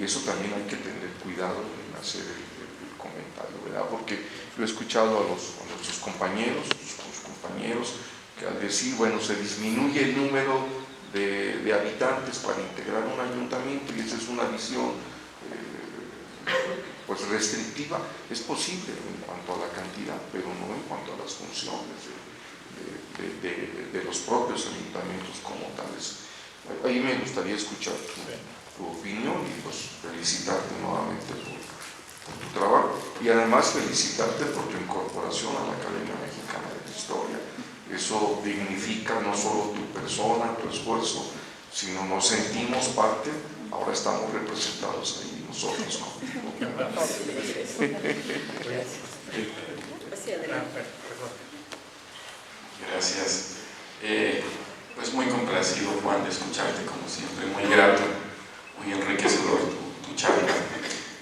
y eso también hay que tener cuidado en hacer el comentario, ¿verdad? Porque lo he escuchado a nuestros compañeros, que al decir, bueno, se disminuye el número de habitantes para integrar un ayuntamiento, y esa es una visión pues restrictiva. Es posible en cuanto a la cantidad, pero no en cuanto a las funciones de los propios ayuntamientos como tales. Ahí me gustaría escuchar tu opinión y pues felicitarte nuevamente por tu trabajo, y además felicitarte por tu incorporación a la Academia Mexicana de la Historia. Eso dignifica no solo tu persona, tu esfuerzo, sino nos sentimos parte. Ahora estamos representados ahí nosotros, ¿no? Gracias. Pues muy complacido, Juan, de escucharte como siempre, muy grato, muy enriquecedor tu charla,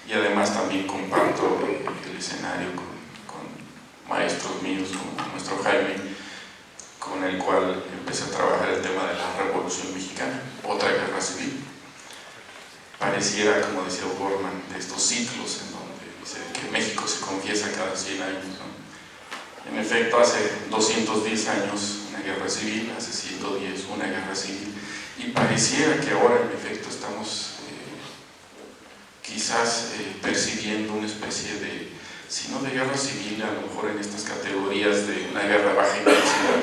y además también comparto el escenario con maestros míos como nuestro Jaime, con el cual empecé a trabajar el tema de la Revolución Mexicana, otra guerra civil. Pareciera, como decía O'Gorman, de estos ciclos en donde dice que México se confiesa cada 100 años, ¿no? En efecto, hace 210 años una guerra civil, hace 110 una guerra civil, y pareciera que ahora en efecto estamos quizás percibiendo una especie de, si no de guerra civil, a lo mejor en estas categorías de una guerra de baja intensidad,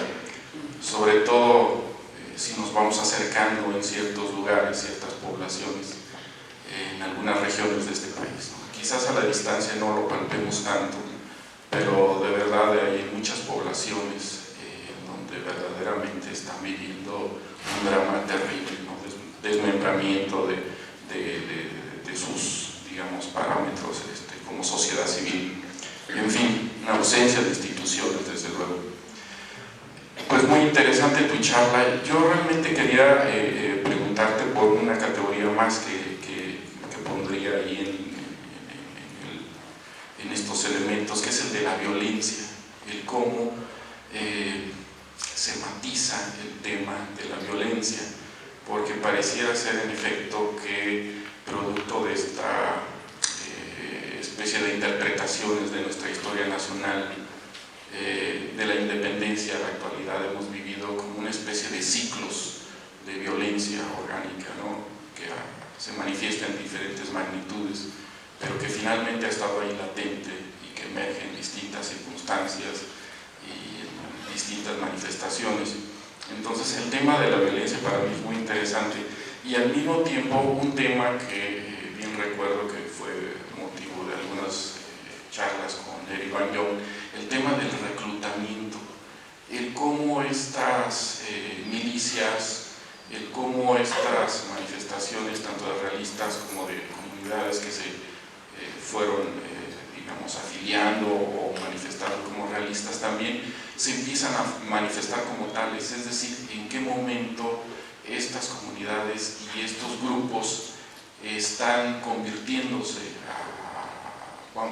sobre todo si nos vamos acercando en ciertos lugares, ciertas poblaciones, en algunas regiones de este país, ¿no? Quizás a la distancia no lo palpemos tanto, pero de verdad hay muchas poblaciones donde verdaderamente están viviendo un drama terrible, ¿no? Desmembramiento de sus, digamos, parámetros como sociedad civil, en fin, una ausencia de instituciones, desde luego. Pues muy interesante tu charla. Yo realmente quería preguntarte por una categoría más que pondría ahí en estos elementos, que es el de la violencia, el cómo se matiza el tema de la violencia, porque pareciera ser en efecto que producto de esta especie de interpretaciones de nuestra historia nacional, de la independencia a la actualidad, hemos vivido como una especie de ciclos de violencia orgánica, ¿no? Que se manifiesta en diferentes magnitudes, pero que finalmente ha estado ahí latente y que emerge en distintas circunstancias y en distintas manifestaciones. Entonces el tema de la violencia para mí es muy interesante, y al mismo tiempo un tema que bien recuerdo que fue motivo de algunas charlas con Eric Van Jong, el tema del reclutamiento, el cómo estas milicias, el cómo estas manifestaciones tanto de realistas como de comunidades que se fueron digamos afiliando o manifestando como realistas también se empiezan a manifestar como tales, es decir, en qué momento estas comunidades y estos grupos están convirtiéndose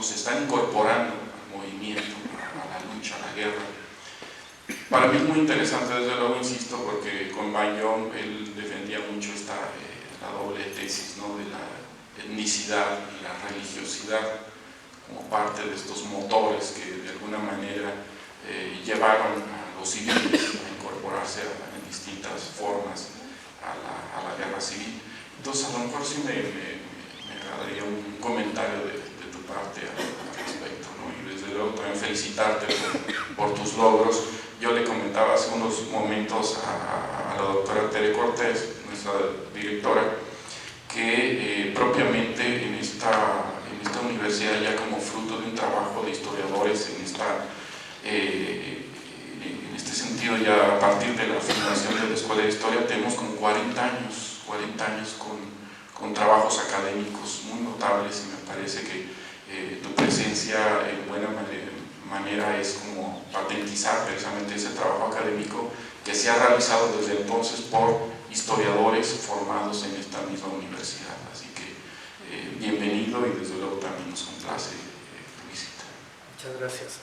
se están incorporando al movimiento, a la lucha, a la guerra. Para mí es muy interesante, desde luego, insisto, porque con Van Jong él defendía mucho la doble tesis, ¿no? De la etnicidad y la religiosidad como parte de estos motores que de alguna manera llevaron a los civiles a incorporarse en distintas formas a la guerra civil. Entonces, a lo mejor sí me agradaría un comentario de tu parte al respecto, ¿no? Y desde luego también felicitarte por tus logros. Yo le comentaba hace unos momentos a la doctora Tere Cortés, nuestra directora, que propiamente en esta universidad, ya como fruto de un trabajo de historiadores en este sentido, ya a partir de la fundación de la Escuela de Historia, tenemos como 40 años con trabajos académicos muy notables, y me parece que tu presencia en buena manera es como patentizar precisamente ese trabajo académico que se ha realizado desde entonces por historiadores formados en esta misma universidad. Así que bienvenido, y desde luego también nos complace tu visita. Muchas gracias.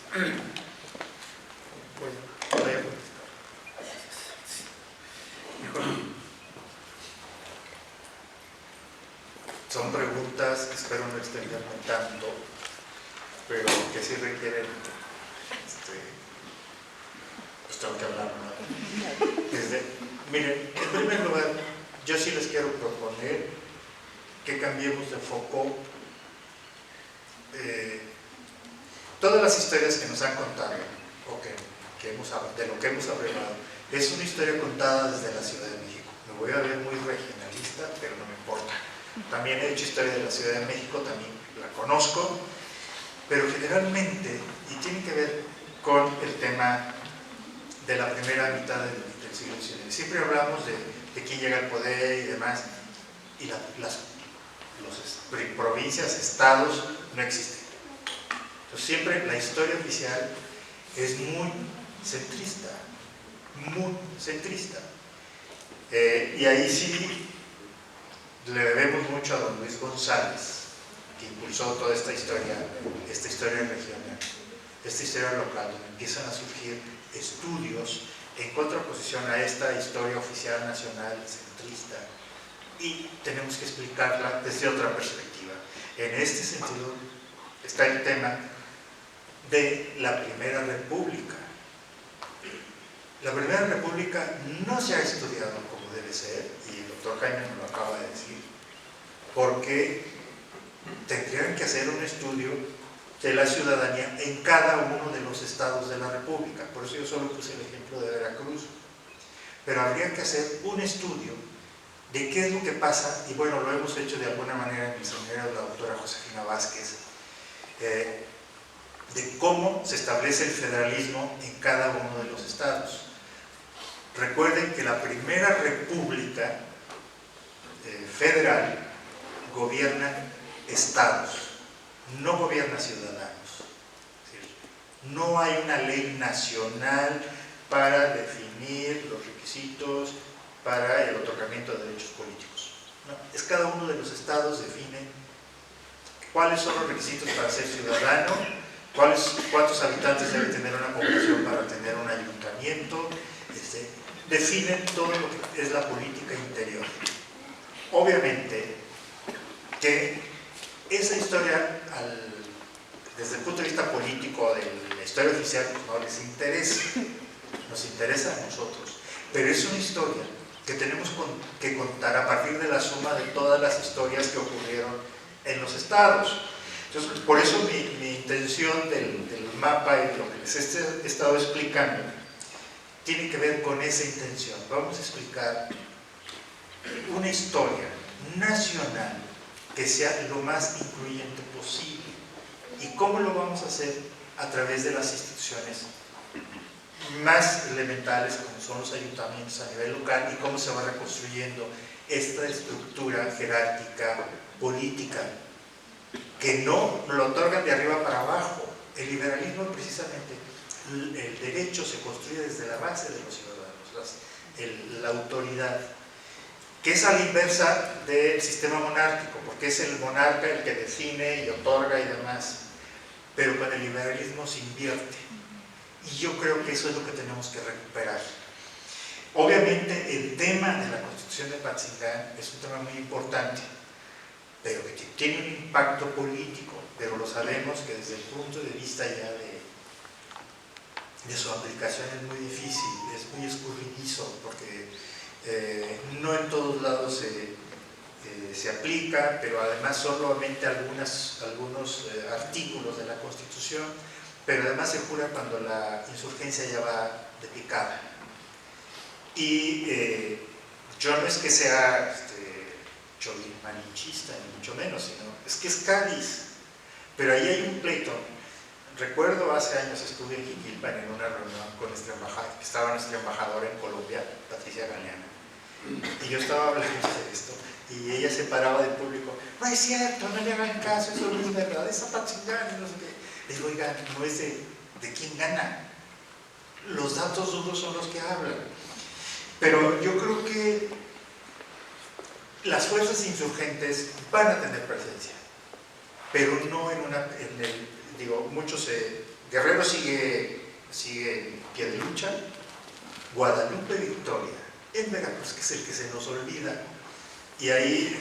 Son preguntas, espero no extenderme tanto, pero que sí requieren, pues tengo que hablar, ¿no? Miren, en primer lugar, yo sí les quiero proponer que cambiemos de foco. Todas las historias que nos han contado, o de lo que hemos hablado, es una historia contada desde la Ciudad de México. Me voy a ver muy regionalista, pero no me importa. También he hecho historia de la Ciudad de México, también la conozco, pero generalmente, y tiene que ver con el tema de la primera mitad del siglo XIX. Siempre hablamos de quién llega al poder y demás, y las provincias, estados, no existen. Entonces, siempre la historia oficial es muy centrista, muy centrista. Y ahí sí le debemos mucho a don Luis González, que impulsó toda esta historia regional, esta historia local, donde empiezan a surgir estudios en contraposición a esta historia oficial nacional centrista, y tenemos que explicarla desde otra perspectiva. En este sentido está el tema de la Primera República. La Primera República no se ha estudiado como debe ser, y el doctor Jaime nos lo acaba de decir, porque tendrían que hacer un estudio de la ciudadanía en cada uno de los estados de la República. Por eso yo solo puse el ejemplo de Veracruz. Pero habría que hacer un estudio de qué es lo que pasa, y bueno, lo hemos hecho de alguna manera en el seminario de la doctora Josefina Vázquez, de cómo se establece el federalismo en cada uno de los estados. Recuerden que la Primera República federal gobierna estados, no gobierna ciudadanos. No hay una ley nacional para definir los requisitos para el otorgamiento de derechos políticos. No, es cada uno de los estados define cuáles son los requisitos para ser ciudadano, cuántos habitantes debe tener una población para tener un ayuntamiento, definen todo lo que es la política interior. Obviamente que esa historia, desde el punto de vista político de la historia oficial, no les interesa, nos interesa a nosotros, pero es una historia que tenemos que contar a partir de la suma de todas las historias que ocurrieron en los estados. Entonces, por eso mi intención del mapa y lo que les he estado explicando tiene que ver con esa intención. Vamos a explicar una historia nacional que sea lo más incluyente posible. ¿Y cómo lo vamos a hacer? A través de las instituciones más elementales, como son los ayuntamientos a nivel local, y cómo se va reconstruyendo esta estructura jerárquica política, que no lo otorgan de arriba para abajo. El liberalismo, precisamente, el derecho se construye desde la base de los ciudadanos, la autoridad, que es a la inversa del sistema monárquico, porque es el monarca el que define y otorga y demás, pero con el liberalismo se invierte, y yo creo que eso es lo que tenemos que recuperar. Obviamente el tema de la Constitución de Patzingán es un tema muy importante, pero que tiene un impacto político, pero lo sabemos que desde el punto de vista ya de su aplicación es muy difícil, es muy escurridizo, porque no en todos lados se aplica, pero además solamente algunos artículos de la Constitución, pero además se jura cuando la insurgencia ya va de picada. Y yo no es que sea cholinmalinchista, ni mucho menos, sino es que es Cádiz, pero ahí hay un pleito. Recuerdo hace años estuve en Jiquilpan en una reunión con nuestra embajadora, que estaba nuestra embajadora en Colombia, Patricia Galeana, y yo estaba hablando de esto, y ella se paraba del público: no es cierto, no le hagan caso, eso no es verdad, esa Patzingán, no sé qué. Le digo: oiga, no es de quién gana, los datos duros son los que hablan. Pero yo creo que las fuerzas insurgentes van a tener presencia, pero no Guerrero sigue en pie de lucha. Guadalupe Victoria en Veracruz, que es el que se nos olvida, Y ahí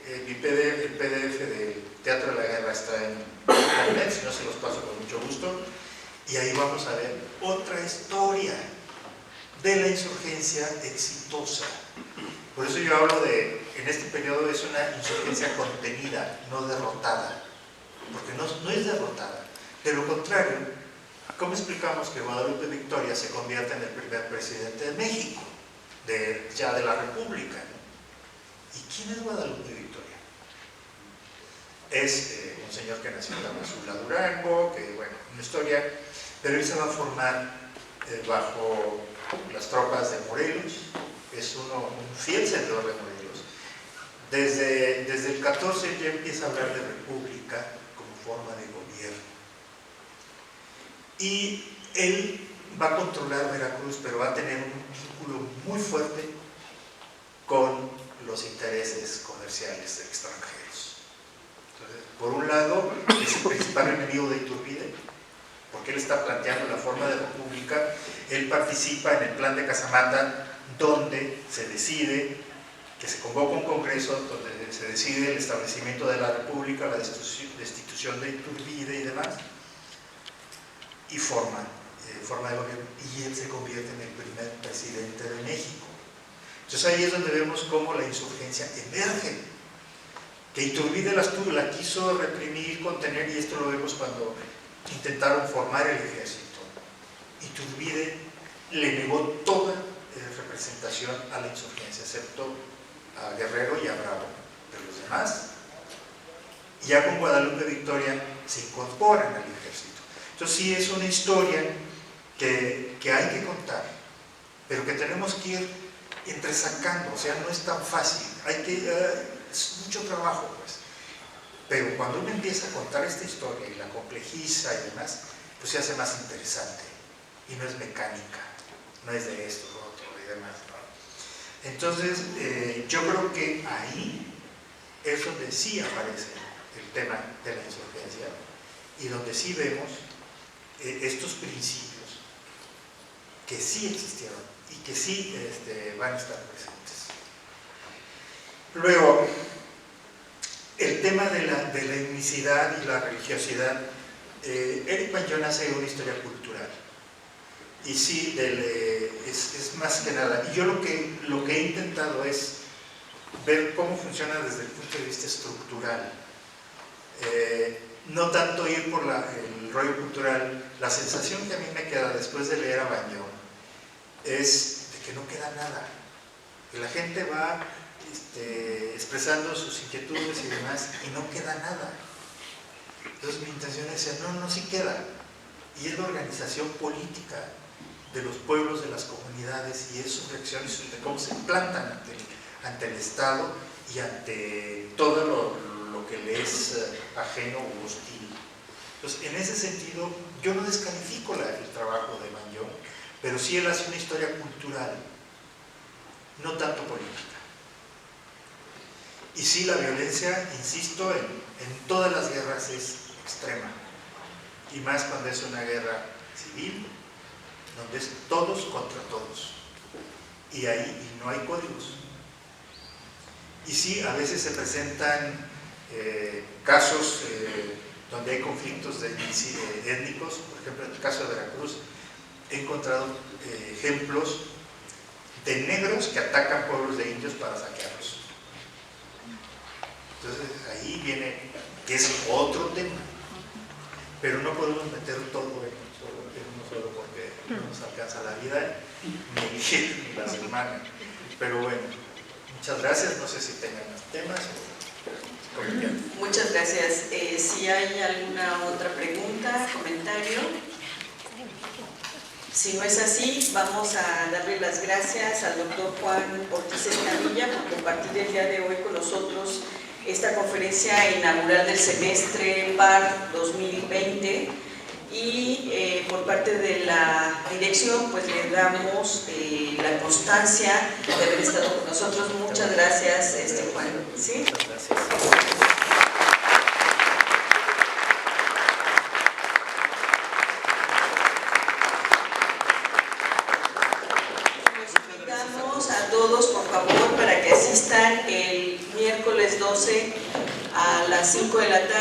el PDF del Teatro de la Guerra está en internet, si no se los paso con mucho gusto. Y ahí vamos a ver otra historia de la insurgencia exitosa. Por eso yo hablo de, en este periodo es una insurgencia contenida, no derrotada, porque no es derrotada. De lo contrario, ¿cómo explicamos que Guadalupe Victoria se convierte en el primer presidente de México, ya de la República, ¿no? ¿Y quién es Guadalupe Victoria? Es un señor que nació en Tamazula, Durango, que bueno, una historia, pero él se va a formar bajo las tropas de Morelos, es un fiel seguidor de Morelos. Desde el 14 ya empieza a hablar de república como forma de gobierno. Y él va a controlar Veracruz, pero va a tener un vínculo muy fuerte con los intereses comerciales extranjeros. Entonces, por un lado, es el principal enemigo de Iturbide, porque él está planteando la forma de república. Él participa en el plan de Casamata, donde se decide que se convoca un congreso, donde se decide el establecimiento de la república, la destitución de Iturbide y demás, y forma de gobierno, y él se convierte en el primer presidente de México. Entonces ahí es donde vemos cómo la insurgencia emerge, que Iturbide la quiso reprimir, contener, y esto lo vemos cuando intentaron formar el ejército. Iturbide le negó toda representación a la insurgencia, excepto a Guerrero y a Bravo, pero los demás, ya con Guadalupe Victoria, se incorporan al ejército. Entonces sí es una historia que hay que contar, pero que tenemos que ir entresacando, o sea, no es tan fácil, es mucho trabajo, pues. Pero cuando uno empieza a contar esta historia y la complejiza y demás, pues se hace más interesante, y no es mecánica, no es de esto, lo otro y demás, ¿no? Entonces, yo creo que ahí es donde sí aparece el tema de la insurgencia, y donde sí vemos estos principios que sí existieron y que sí van a estar presentes. Luego, el tema de la etnicidad y la religiosidad, Eric Manyón hace una historia cultural, y sí, es más que nada, y yo lo que he intentado es ver cómo funciona desde el punto de vista estructural, no tanto ir por el rollo cultural. La sensación que a mí me queda después de leer a Manyón es de que no queda nada, que la gente va expresando sus inquietudes y demás, y no queda nada. Entonces mi intención es decir, no, sí queda, y es la organización política de los pueblos, de las comunidades, y es sus reacciones, de cómo se plantan ante el Estado y ante todo lo que le es ajeno o hostil. Entonces, en ese sentido, yo no descalifico el trabajo de Manyón, pero sí él hace una historia cultural, no tanto política. Y sí, la violencia, insisto, en todas las guerras es extrema, y más cuando es una guerra civil, donde es todos contra todos, y ahí no hay códigos. Y sí, a veces se presentan casos donde hay conflictos étnicos. Por ejemplo, en el caso de Veracruz he encontrado ejemplos de negros que atacan pueblos de indios para saquearlos. Entonces ahí viene, que es otro tema, pero no podemos meter todo en uno solo porque no nos alcanza la vida, ni la semana. Pero bueno, muchas gracias. No sé si tengan más temas. Muchas gracias. Si hay alguna otra pregunta, comentario. Si no es así, vamos a darle las gracias al doctor Juan Ortiz Escamilla por compartir el día de hoy con nosotros esta conferencia inaugural del semestre PAR 2020, y por parte de la dirección pues le damos la constancia de haber estado con nosotros. Muchas gracias, Juan. ¿Sí? Muchas gracias. Los invitamos a todos, por favor, para que asistan el 12 a las 5 de la tarde.